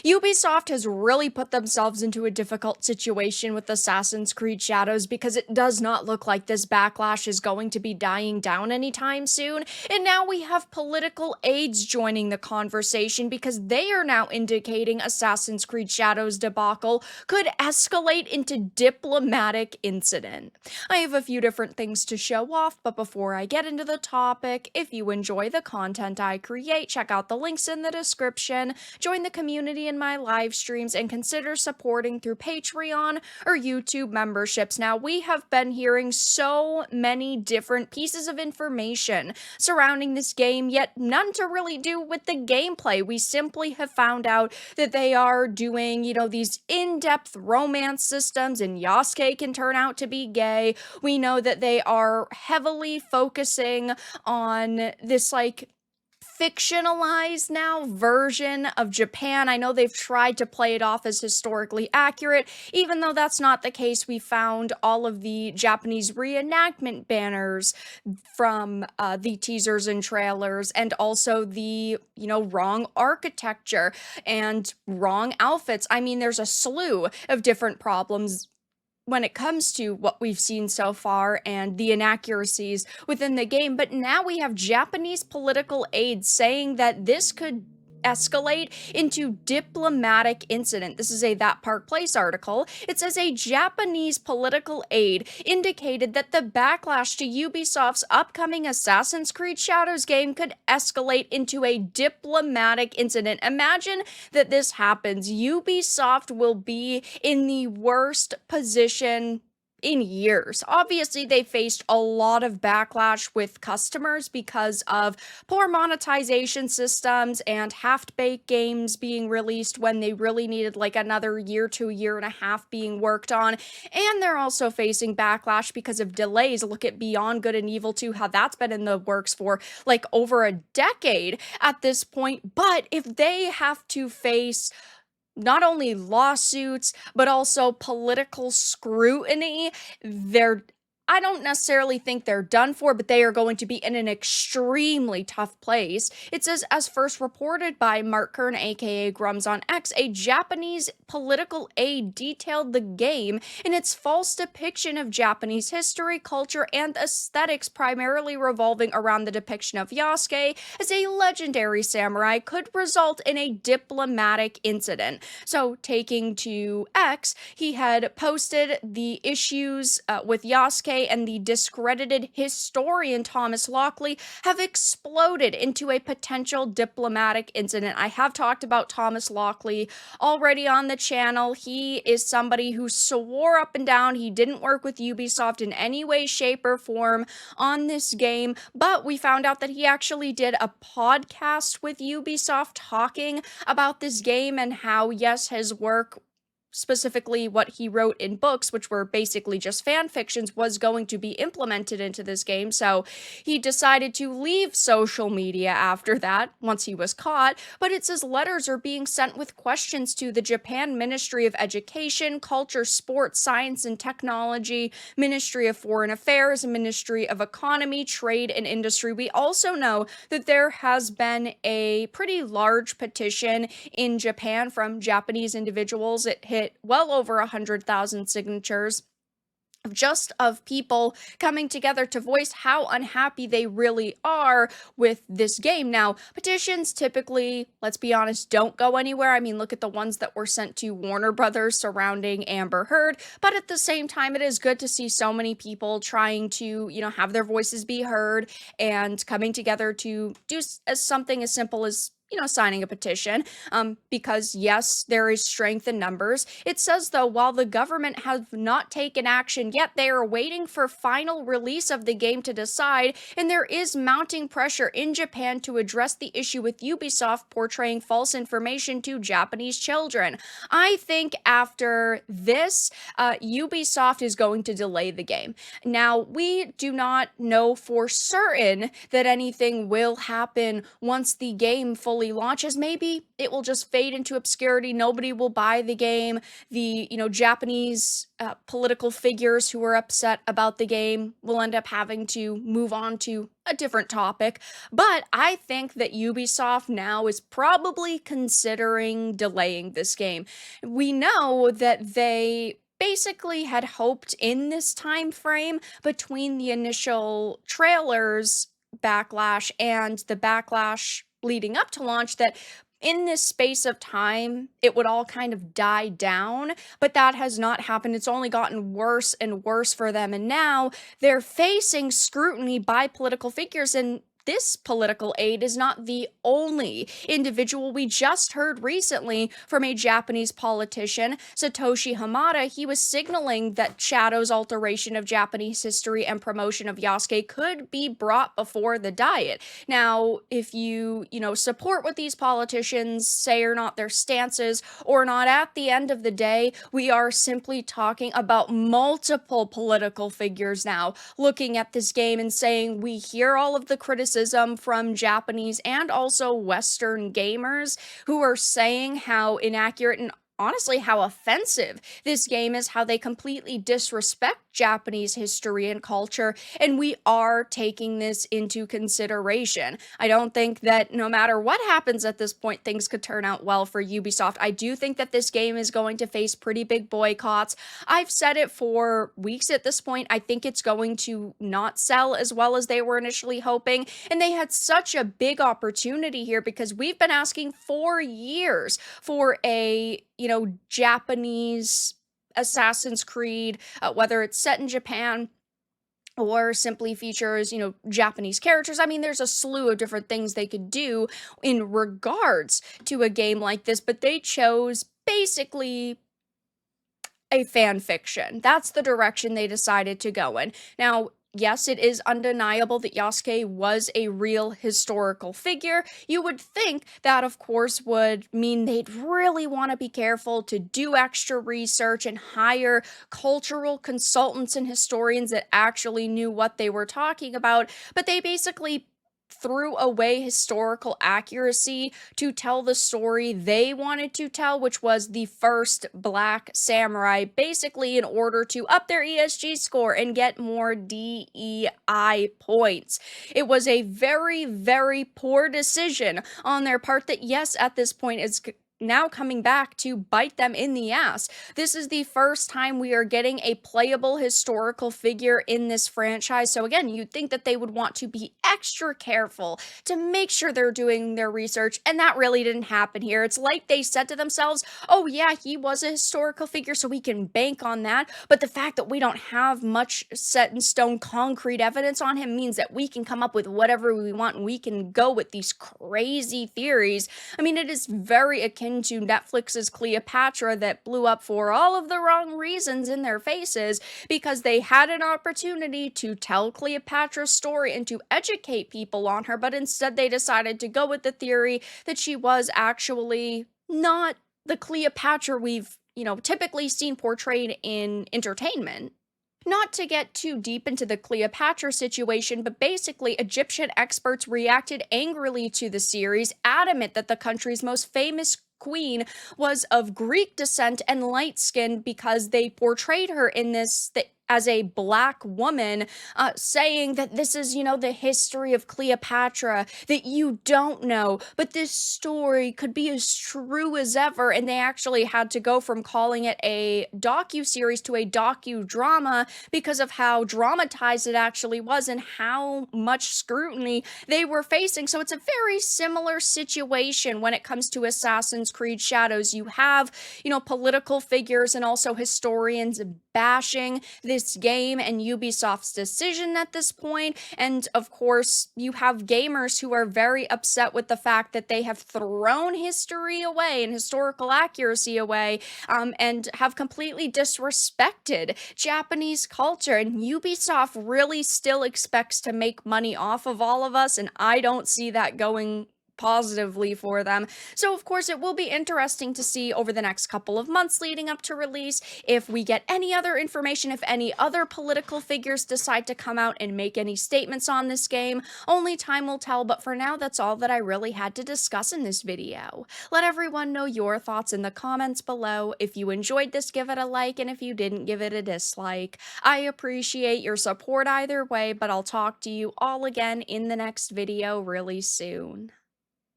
Ubisoft has really put themselves into a difficult situation with Assassin's Creed Shadows because it does not look like this backlash is going to be dying down anytime soon. And now we have political aides joining the conversation because they are now indicating Assassin's Creed Shadows debacle could escalate into diplomatic incident. I have a few different things to show off, but before I get into the topic, if you enjoy the content I create, check out the links in the description, join the community in my live streams, and consider supporting through Patreon or YouTube memberships. Now, we have been hearing so many different pieces of information surrounding this game, yet none to really do with the gameplay. We simply have found out that they are doing, these in-depth romance systems, and Yasuke can turn out to be gay. We know that they are heavily focusing on this, fictionalized now version of Japan. I know they've tried to play it off as historically accurate, even though that's not the case. We found all of the Japanese reenactment banners from the teasers and trailers, and also the, wrong architecture and wrong outfits. I mean, there's a slew of different problems when it comes to what we've seen so far and the inaccuracies within the game. But now we have Japanese political aides saying that this could escalate into diplomatic incident. This is a That Park Place article. It says a Japanese political aide indicated that the backlash to Ubisoft's upcoming Assassin's Creed Shadows game could escalate into a diplomatic incident. Imagine that this happens. Ubisoft will be in the worst position in years. Obviously, they faced a lot of backlash with customers because of poor monetization systems and half-baked games being released when they really needed another year to a year and a half being worked on. And they're also facing backlash because of delays. Look at Beyond Good and Evil 2, how that's been in the works for over a decade at this point. But if they have to face not only lawsuits, but also political scrutiny, I don't necessarily think they're done for, but they are going to be in an extremely tough place. It says, as first reported by Mark Kern, aka Grums on X, a Japanese political aide detailed the game in its false depiction of Japanese history, culture, and aesthetics, primarily revolving around the depiction of Yasuke as a legendary samurai, could result in a diplomatic incident. So, taking to X, he had posted the issues with Yasuke and the discredited historian Thomas Lockley have exploded into a potential diplomatic incident. I have talked about Thomas Lockley already on the channel. He is somebody who swore up and down he didn't work with Ubisoft in any way, shape, or form on this game, but we found out that he actually did a podcast with Ubisoft talking about this game and how, yes, his work, specifically what he wrote in books, which were basically just fan fictions, was going to be implemented into this game. So he decided to leave social media after that once he was caught. But it says letters are being sent with questions to the Japan Ministry of Education, Culture, Sport, Science and Technology, Ministry of Foreign Affairs, Ministry of Economy, Trade and Industry. We also know that there has been a pretty large petition in Japan from Japanese individuals. It hit well over 100,000 signatures of people coming together to voice how unhappy they really are with this game. Now, petitions typically, let's be honest, don't go anywhere. I mean, look at the ones that were sent to Warner Brothers surrounding Amber Heard. But at the same time, it is good to see so many people trying to, have their voices be heard and coming together to do something as simple as signing a petition, because yes, there is strength in numbers. It says, though, while the government have not taken action yet, they are waiting for final release of the game to decide, and there is mounting pressure in Japan to address the issue with Ubisoft portraying false information to Japanese children. I think after this, Ubisoft is going to delay the game. Now, we do not know for certain that anything will happen once the game fully fully launches, maybe it will just fade into obscurity. Nobody will buy the game. The, Japanese political figures who are upset about the game will end up having to move on to a different topic. But I think that Ubisoft now is probably considering delaying this game. We know that they basically had hoped in this time frame between the initial trailers Backlash and the Backlash leading up to launch that in this space of time, it would all kind of die down, but that has not happened. It's only gotten worse and worse for them. And now they're facing scrutiny by political figures. And this political aide is not the only individual. We just heard recently from a Japanese politician, Satoshi Hamada. He was signaling that Shadow's alteration of Japanese history and promotion of Yasuke could be brought before the Diet. Now, if you support what these politicians say or not, their stances or not, at the end of the day, we are simply talking about multiple political figures now looking at this game and saying, we hear all of the criticism from Japanese and also Western gamers who are saying how inaccurate and honestly how offensive this game is, how they completely disrespect Japanese history and culture, and we are taking this into consideration. I don't think that no matter what happens at this point, things could turn out well for Ubisoft. I do think that this game is going to face pretty big boycotts. I've said it for weeks at this point. I think it's going to not sell as well as they were initially hoping, and they had such a big opportunity here because we've been asking for years for a Japanese Assassin's Creed, whether it's set in Japan or simply features, Japanese characters. I mean, there's a slew of different things they could do in regards to a game like this, but they chose basically a fan fiction. That's the direction they decided to go in. Now, yes, it is undeniable that Yasuke was a real historical figure. You would think that, of course, would mean they'd really want to be careful to do extra research and hire cultural consultants and historians that actually knew what they were talking about. But they basically threw away historical accuracy to tell the story they wanted to tell, which was the first black samurai, basically in order to up their ESG score and get more DEI points. It was a very, very poor decision on their part that, yes, at this point is now coming back to bite them in the ass. This is the first time we are getting a playable historical figure in this franchise. So again, you'd think that they would want to be extra careful to make sure they're doing their research, and that really didn't happen here. It's like they said to themselves, oh yeah, he was a historical figure, so we can bank on that, but the fact that we don't have much set in stone concrete evidence on him means that we can come up with whatever we want, and we can go with these crazy theories. I mean, it is very akin to Netflix's Cleopatra that blew up for all of the wrong reasons in their faces because they had an opportunity to tell Cleopatra's story and to educate people on her, but instead they decided to go with the theory that she was actually not the Cleopatra we've, typically seen portrayed in entertainment. Not to get too deep into the Cleopatra situation, but basically, Egyptian experts reacted angrily to the series, adamant that the country's most famous queen was of Greek descent and light-skinned because they portrayed her in this as a black woman, saying that this is, the history of Cleopatra that you don't know, but this story could be as true as ever. And they actually had to go from calling it a docu-series to a docudrama because of how dramatized it actually was and how much scrutiny they were facing. So it's a very similar situation when it comes to Assassin's Creed Shadows. You have, political figures and also historians bashing this game and Ubisoft's decision at this point. And of course, you have gamers who are very upset with the fact that they have thrown history away and historical accuracy away, and have completely disrespected Japanese culture. And Ubisoft really still expects to make money off of all of us, and I don't see that going positively for them. So, of course, it will be interesting to see over the next couple of months leading up to release if we get any other information, if any other political figures decide to come out and make any statements on this game. Only time will tell, but for now, that's all that I really had to discuss in this video. Let everyone know your thoughts in the comments below. If you enjoyed this, give it a like, and if you didn't, give it a dislike. I appreciate your support either way, but I'll talk to you all again in the next video really soon.